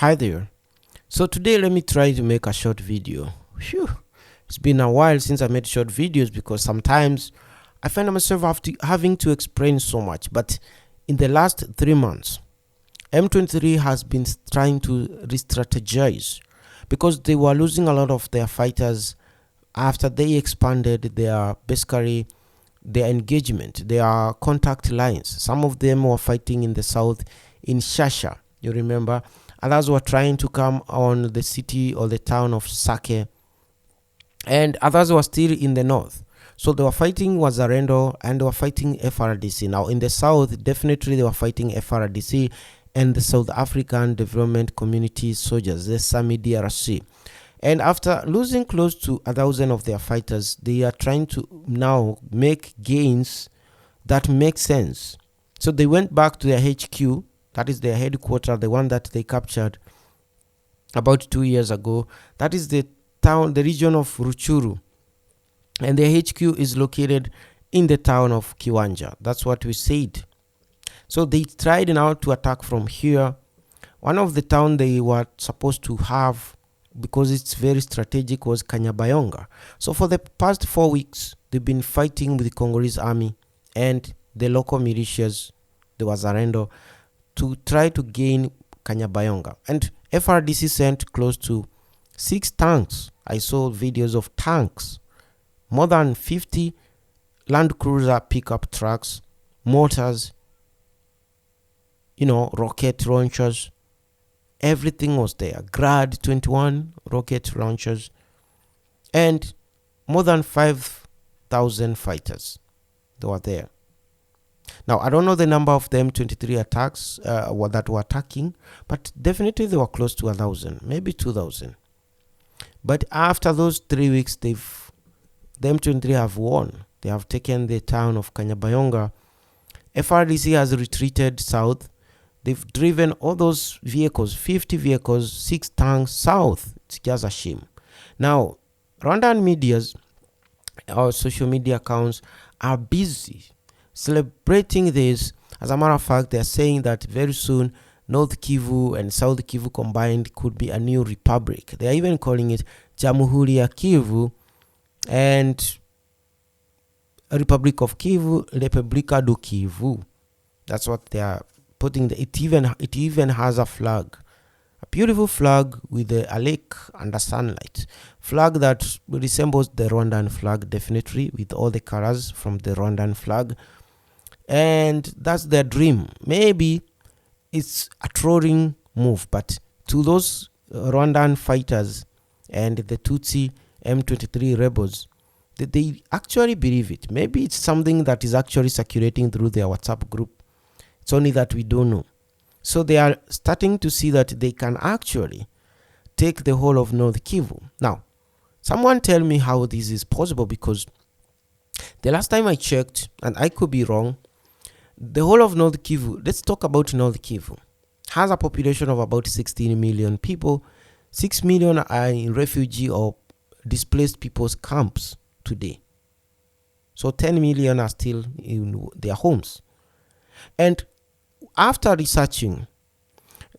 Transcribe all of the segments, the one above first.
Hi there. So today let me try to make a short video. Phew. It's been a while since I made short videos because sometimes I find myself having to explain so much. But in the last 3 months, M23 has been trying to re-strategize because they were losing a lot of their fighters after they expanded their their engagement, their contact lines. Some of them were fighting in the south in Shasha, you remember. Others were trying to come on the city or the town of Sake, and others were still in the north. So they were fighting Wazalendo and they were fighting FARDC. Now in the south, definitely they were fighting FARDC and the South African Development Community soldiers, the SAMI DRC. And after losing close to 1,000 of their fighters, they are trying to now make gains that make sense. So they went back to their HQ, that is their headquarters, the one that they captured about 2 years ago. That is the town, the region of Rutshuru. And their HQ is located in the town of Kiwanja. That's what we said. So they tried now to attack from here. One of the towns they were supposed to have, because it's very strategic, was Kanyabayonga. So for the past 4 weeks, they've been fighting with the Congolese army and the local militias, the Wazalendo, to try to gain Kanyabayonga. And FARDC sent close to 6 tanks. I saw videos of tanks, more than 50 Land Cruiser pickup trucks, mortars, rocket launchers. Everything was there. Grad 21 rocket launchers and more than 5,000 fighters. They were there. Now, I don't know the number of the M23 attacks that were attacking, but definitely they were close to 1,000, maybe 2,000. But after those 3 weeks, the M23 have won. They have taken the town of Kanyabayonga. FARDC has retreated south. They've driven all those vehicles, 50 vehicles, 6 tanks south. It's just a shame. Now, Rwandan medias, our social media accounts are busy celebrating this. As a matter of fact, they're saying that very soon North Kivu and South Kivu combined could be a new republic. They are even calling it Jamhuri ya Kivu and Republic of Kivu, Republica do Kivu. That's what they are putting. It even has a flag, a beautiful flag with a lake under sunlight, flag that resembles the Rwandan flag, definitely, with all the colors from the Rwandan flag. And that's their dream. Maybe it's a trolling move, but to those Rwandan fighters and the Tutsi M23 rebels, they actually believe it. Maybe it's something that is actually circulating through their WhatsApp group. It's only that we don't know. So they are starting to see that they can actually take the whole of North Kivu. Now, someone tell me how this is possible, because the last time I checked, and I could be wrong, the whole of North Kivu, let's talk about North Kivu, has a population of about 16 million people. 6 million are in refugee or displaced people's camps today. So 10 million are still in their homes. And after researching,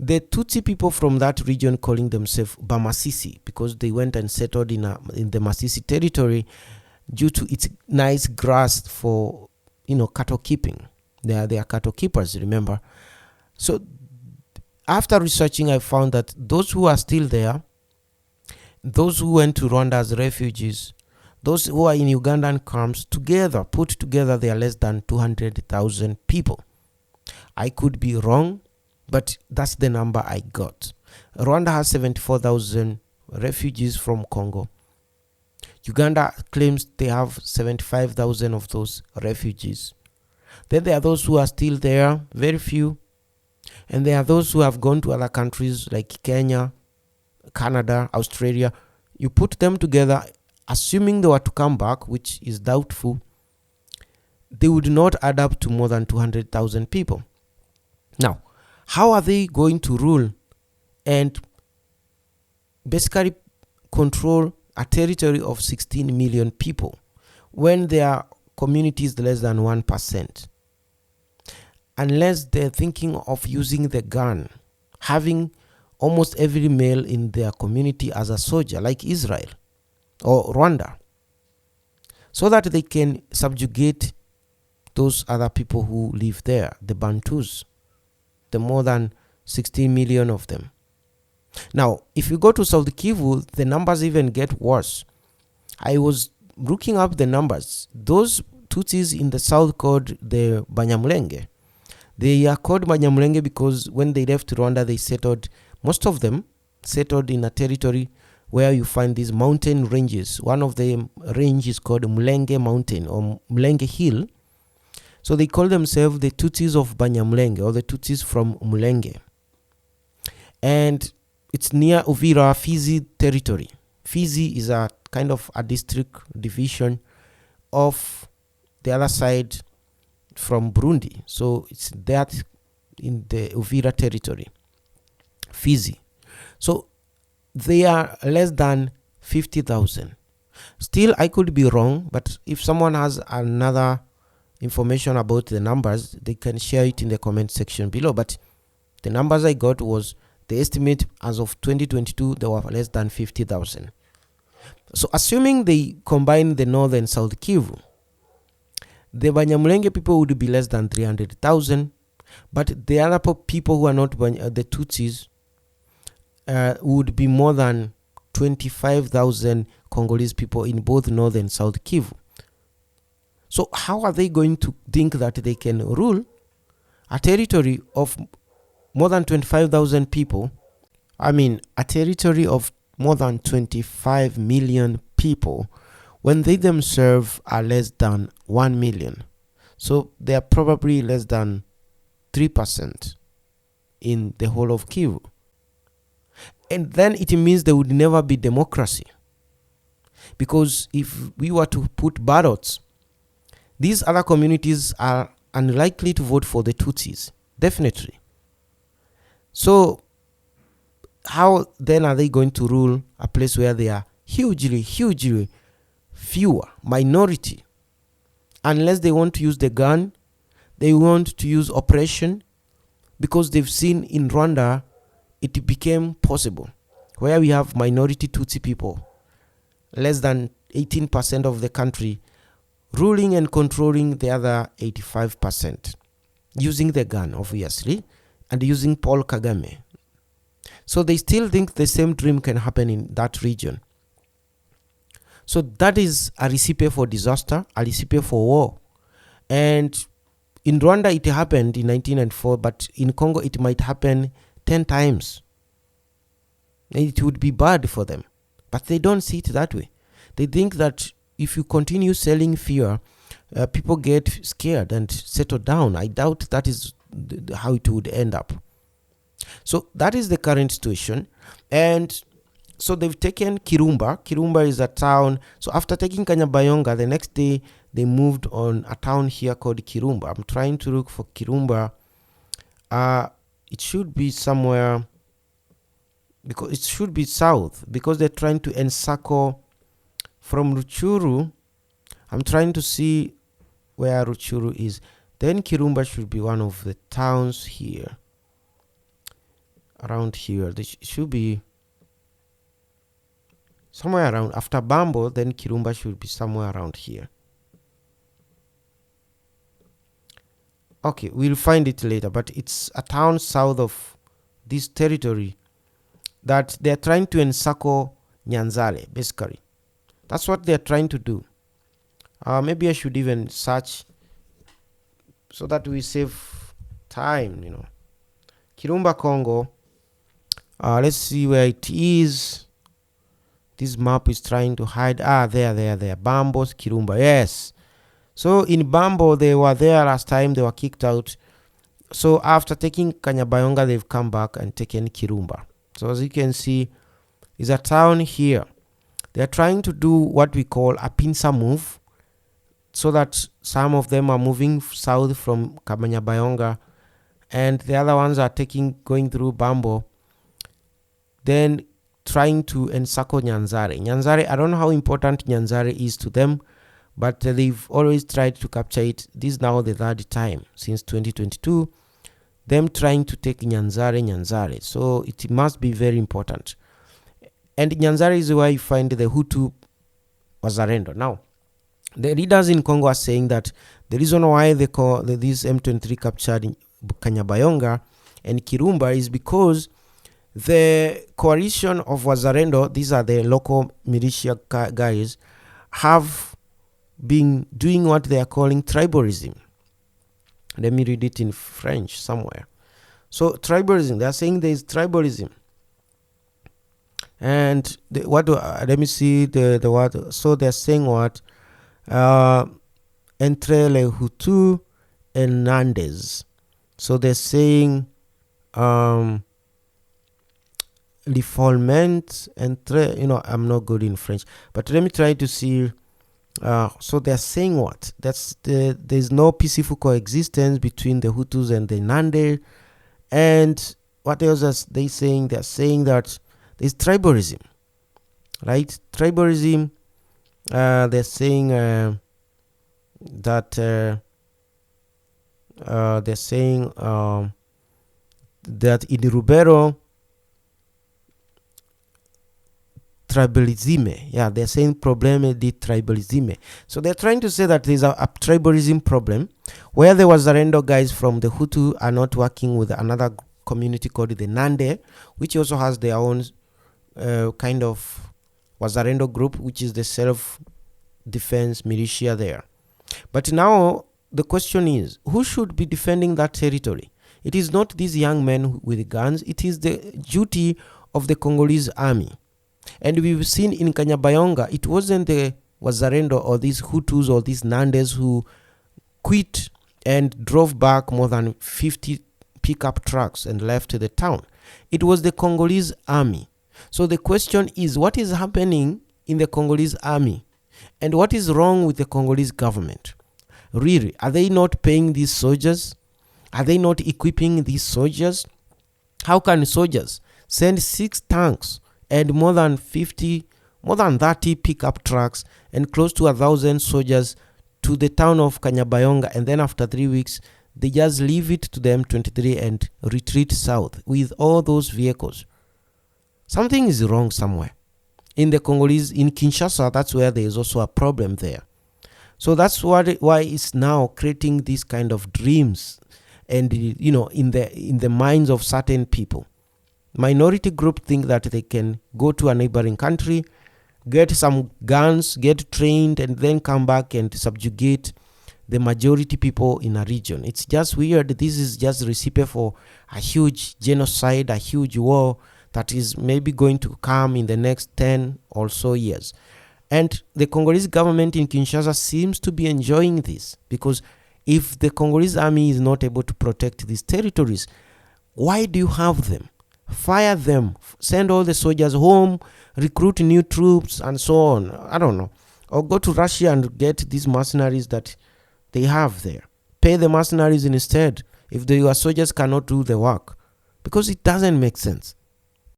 the Tutsi people from that region calling themselves Bamasisi, because they went and settled in the Masisi territory due to its nice grass for cattle keeping. They are cattle keepers, remember. So after researching, I found that those who are still there, those who went to Rwanda as refugees, those who are in Ugandan camps, put together, they are less than 200,000 people. I could be wrong, but that's the number I got. Rwanda has 74,000 refugees from Congo. Uganda claims they have 75,000 of those refugees. Then there are those who are still there, very few. And there are those who have gone to other countries like Kenya, Canada, Australia. You put them together, assuming they were to come back, which is doubtful, they would not add up to more than 200,000 people. Now, how are they going to rule and basically control a territory of 16 million people when their community is less than 1%? Unless they're thinking of using the gun, having almost every male in their community as a soldier, like Israel or Rwanda, so that they can subjugate those other people who live there, the Bantus, the more than 16 million of them. Now, if you go to South Kivu, the numbers even get worse. I was looking up the numbers. Those Tutsis in the south called the Banyamulenge. They are called Banyamulenge because when they left Rwanda, they settled, most of them settled in a territory where you find these mountain ranges. One of the range is called Mulenge Mountain or Mulenge Hill. So they call themselves the Tutsis of Banyamulenge, or the Tutsis from Mulenge. And it's near Uvira, Fizi territory. Fizi is a kind of a district division of the other side from Burundi. So it's that in the Uvira territory, Fizi. So they are less than 50,000. Still, I could be wrong, but if someone has another information about the numbers, they can share it in the comment section below. But the numbers I got was the estimate as of 2022, there were less than 50,000. So assuming they combine the North and South Kivu, the Banyamulenge people would be less than 300,000, but the other people who are not the Tutsis would be more than 25,000 Congolese people in both North and South Kivu. So how are they going to think that they can rule a territory of more than 25,000 people? I mean, a territory of more than 25 million people when they themselves are less than 1 million. So they are probably less than 3% in the whole of Kivu. And then it means there would never be democracy. Because if we were to put ballots, these other communities are unlikely to vote for the Tutsis. Definitely. So how then are they going to rule a place where they are hugely fewer, minority? Unless they want to use the gun, they want to use oppression, because they've seen in Rwanda it became possible, where we have minority Tutsi people, less than 18% of the country, ruling and controlling the other 85%, using the gun, obviously, and using Paul Kagame. So they still think the same dream can happen in that region. So that is a recipe for disaster, a recipe for war. And in Rwanda it happened in 1994, but in Congo it might happen 10 times. It would be bad for them. But they don't see it that way. They think that if you continue selling fear, people get scared and settle down. I doubt that is how it would end up. So that is the current situation. And so they've taken Kirumba. Kirumba is a town. So after taking Kanyabayonga, the next day they moved on a town here called Kirumba. I'm trying to look for Kirumba. It should be somewhere, because it should be south, because they're trying to encircle from Ruchuru. I'm trying to see where Ruchuru is. Then Kirumba should be one of the towns here. Around here. It should be somewhere around. After Bambo, then Kirumba should be somewhere around here. Okay, we'll find it later, but it's a town south of this territory that they're trying to encircle Nyanzale, basically. That's what they're trying to do. Maybe I should even search so that we save time, Kirumba, Congo. Let's see where it is. This map is trying to hide. There. Bambo's Kirumba. Yes. So in Bambo, they were there last time. They were kicked out. So after taking Kanyabayonga, they've come back and taken Kirumba. So as you can see, is a town here. They're trying to do what we call a pincer move, so that some of them are moving south from Kanyabayonga, and the other ones are going through Bambo, then trying to encircle Nyanzare. Nyanzare, I don't know how important Nyanzare is to them, but they've always tried to capture it. This is now the third time since 2022. them trying to take Nyanzare. So it must be very important. And Nyanzare is where you find the Hutu Wazalendo. Now, the leaders in Congo are saying that the reason why they call these M23 captured in Kanyabayonga and Kirumba is because the coalition of Wazalendo, these are the local militia guys, have been doing what they are calling tribalism. Let me read it in French somewhere. So tribalism, they are saying there is tribalism. And let me see the word. So they're saying what? Entre les Hutu and Nandes. So they're saying refoulement entre, I'm not good in French, but let me try to see. So they're saying what? There's no peaceful coexistence between the Hutus and the Nande. And what else are they saying? They're saying that there's tribalism, right? Tribalism. They're saying that in Rubero, tribalism. Yeah, they're saying problème de tribalism. So they're trying to say that there's a tribalism problem where the Wazalendo guys from the Hutu are not working with another community called the Nande, which also has their own kind of Wazalendo group, which is the self-defense militia there. But now the question is, who should be defending that territory? It is not these young men with guns. It is the duty of the Congolese army. And we've seen in Kanyabayonga, it wasn't the Wazalendo or these Hutus or these Nandes who quit and drove back more than 50 pickup trucks and left the town. It was the Congolese army. So the question is, what is happening in the Congolese army? And what is wrong with the Congolese government? Really, are they not paying these soldiers? Are they not equipping these soldiers? How can soldiers send 6 tanks and more than 30 pickup trucks and close to 1,000 soldiers to the town of Kanyabayonga, and then after 3 weeks, they just leave it to the M23 and retreat south with all those vehicles? Something is wrong somewhere. In the Congolese, in Kinshasa, that's where there is also a problem there. So that's why it's now creating these kind of dreams, and in the minds of certain people. Minority group think that they can go to a neighboring country, get some guns, get trained, and then come back and subjugate the majority people in a region. It's just weird. This is just a recipe for a huge genocide, a huge war that is maybe going to come in the next 10 or so years. And the Congolese government in Kinshasa seems to be enjoying this, because if the Congolese army is not able to protect these territories, why do you have them? Fire them, send all the soldiers home, recruit new troops, and so on. I don't know. Or go to Russia and get these mercenaries that they have there. Pay the mercenaries instead if your soldiers cannot do the work, because it doesn't make sense.